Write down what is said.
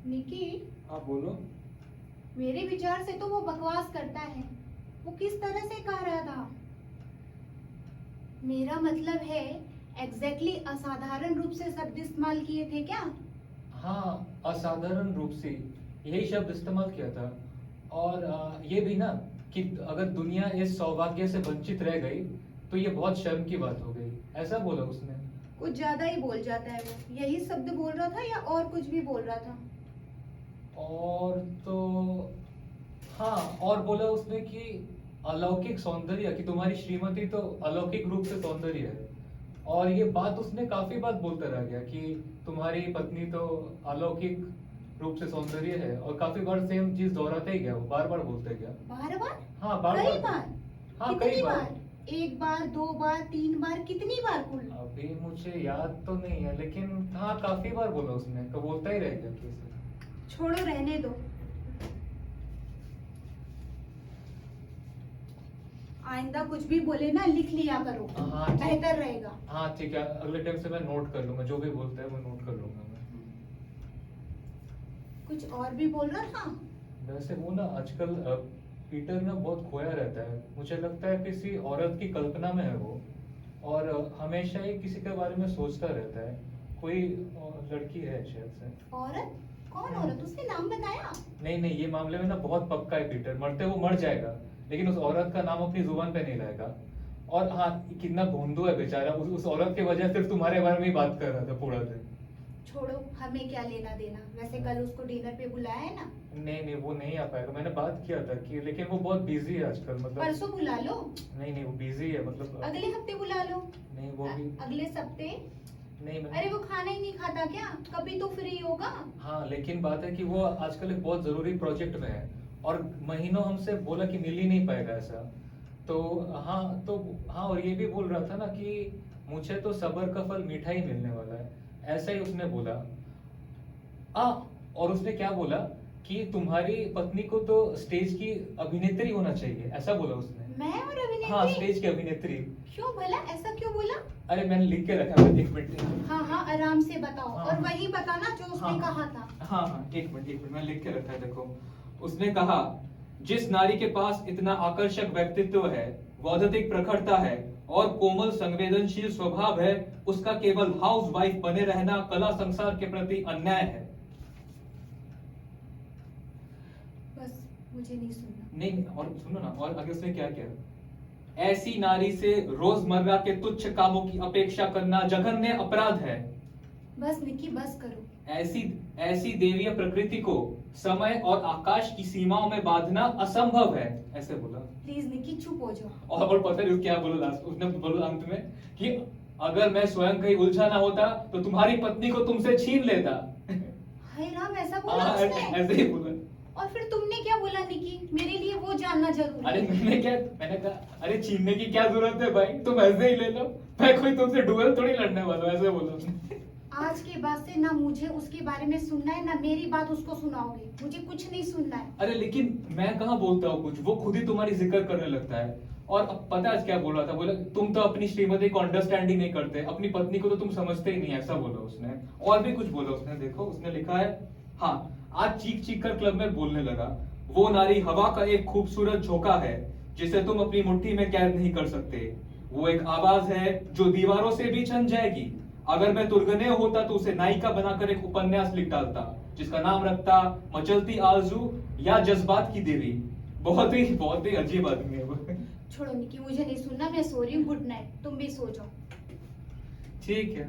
निकी, हाँ बोलो। मेरे विचार से तो वो बकवास करता है। वो किस तरह से कह रहा था? मेरा मतलब है एग्जैक्टली असाधारण रूप से शब्द इस्तेमाल किए थे क्या? हाँ, असाधारण रूप से यही शब्द इस्तेमाल किया था। और ये भी ना कि अगर दुनिया इस सौभाग्य से वंचित रह गई तो ये बहुत शर्म की बात हो गई, ऐसा बोला उसने। कुछ ज्यादा ही बोल जाता है वो। यही शब्द बोल रहा था या और कुछ भी बोल रहा था? और तो हाँ, और बोला उसने कि अलौकिक सौंदर्य, कि तुम्हारी श्रीमती तो अलौकिक रूप से सौंदर्य है। और ये बात उसने काफी बार बोलता रह गया कि तुम्हारी पत्नी तो अलौकिक रूप से सौंदर्य है, और काफी बार सेम चीज दोहराते ही गया, वो बार बार बोलते गया। बार बार? हाँ, बार कई बार। बार? हाँ, कितनी कई बार। बार? एक बार, दो बार, तीन बार, कितनी बार कुल? अभी मुझे याद तो नहीं है, लेकिन हाँ काफी बार बोला उसने, तो बोलता ही रह गया फिर से। छोड़ो, रहने दो। आइंदा कुछ भी बोले ना, लिख लिया करो। हाँ ठीक। बेहतर रहेगा। हाँ ठीक है, अगले टाइम से मैं नोट कर लूंगा, जो भी बोलता है वो नोट कर लूंगा मैं। कुछ और भी बोल रहा था? वैसे वो ना आजकल पीटर ना बहुत खोया रहता है, मुझे लगता है किसी औरत की कल्पना में है वो। और हमेशा ही किसी के बारे में सोचता रहता है। कोई लड़की है शायद से। औरत? कौन औरत? उसने नाम बताया? नहीं नहीं, ये मामले में ना बहुत पक्का है पीटर, मरते वो मर जाएगा, लेकिन उस औरत का नाम अपनी जुबान पे नहीं लाएगा। और हाँ, कितना भोंदू है बेचारा, उस औरत की वजह सिर्फ तुम्हारे बारे में ही बात कर रहा था पूरा दिन। छोड़ो, हमें क्या लेना देना। वैसे कल उसको डिनर पे बुलाया है ना? नहीं नहीं, वो नहीं आ पाएगा, मैंने बात किया था कि, लेकिन वो बहुत बिजी है आजकल, मतलब। परसों बुला लो। नहीं नहीं, वो बिजी है, मतलब। अगले हफ्ते बुला लो। नहीं वो भी। अगले हफ्ते? नहीं अरे वो खाना ही नहीं खाता क्या? कभी तो फ्री होगा। हाँ, लेकिन बात है कि वो आजकल एक बहुत जरूरी प्रोजेक्ट में है, और महीनों हमसे बोला कि मिल ही नहीं पाएगा ऐसा। तो तो हाँ, और ये भी बोल रहा था ना कि मुझे तो सब्र का फल मीठा ही मिलने वाला है, ऐसा ही उसने बोला। आ, और उसने क्या बोला कि तुम्हारी पत्नी को तो स्टेज की अभिनेत्री होना चाहिए, ऐसा बोला उसने। मैं और हाँ, अभिनेत्री? स्टेज की अभिनेत्री। क्यों भला? ऐसा क्यों बोला? अरे मैंने लिख के रखा है, एक मिनट। हाँ हाँ, आराम से बताओ। हाँ, और वही बताना जो उसने हाँ, कहा था। हाँ हाँ, एक मिनट एक मिनट, मैं लिख के रखा है, देखो। उसने कहा, जिस नारी के पास इतना आकर्षक व्यक्तित्व है, वौद्धिक प्रखरता है और कोमल संवेदनशील स्वभाव है, उसका केवल हाउस वाइफ बने रहना कला संसार के प्रति अन्याय है। बस, मुझे नहीं सुनना। नहीं, और सुनो ना, और आगे उसने क्या किया। ऐसी नारी से रोजमर्रा के तुच्छ कामों की अपेक्षा करना जघन्य अपराध है। बस निकी, बस करो। ऐसी ऐसी देवीय प्रकृति को समय और आकाश की सीमाओं में बांधना असंभव है, ऐसे बोला। प्लीज निकी, चुप हो जाओ। और पता है क्या बोला लास्ट, उसने बोला अंत में कि अगर मैं स्वयं कहीं उलझा ना होता तो तुम्हारी पत्नी को तुमसे छीन लेता। हाय राम, ऐसा बोला हाँ, उसने? ऐसे ही बोला। और फिर तुमने क्या बोला निकी? मेरे लिए वो जानना जरूरी अरे है। मैंने कहा, अरे छीनने की क्या जरूरत है भाई, तुम ऐसे ही ले लो, मैं कोई तुमसे डुएल थोड़ी लड़ने वाला हूं, ऐसे बोला उसने। आज के बाद से ना मुझे उसके बारे में सुनना है, ना मेरी बात उसको सुनाओगे। मुझे कुछ नहीं सुनना है। अरे लेकिन मैं कहाँ बोलता हूँ कुछ, वो खुद ही तुम्हारी जिक्र करने लगता है। और अब पता है आज क्या बोल रहा था, बोला तुम तो अपनी श्रीमती को अंडरस्टैंडिंग नहीं करते, अपनी पत्नी को तो तुम समझते ही नहीं, ऐसा बोला उसने। और भी कुछ बोला उसने, देखो उसने लिखा है। हाँ, आज चीख चीख कर क्लब में बोलने लगा, वो नारी हवा का एक खूबसूरत झोंका है जिसे तुम अपनी मुट्ठी में कैद नहीं कर सकते। वो एक आवाज है जो दीवारों से भी छन जाएगी। अगर मैं तुर्गने होता तो उसे नायिका बनाकर एक उपन्यास लिख डालता, जिसका नाम रखता मचलती आरजू या जज्बात की देवी। बहुत ही अजीब आदमी है वो। छोड़ो निकी, मुझे नहीं सुनना। मैं सो रही हूँ। Good night. तुम भी सो जाओ। ठीक है।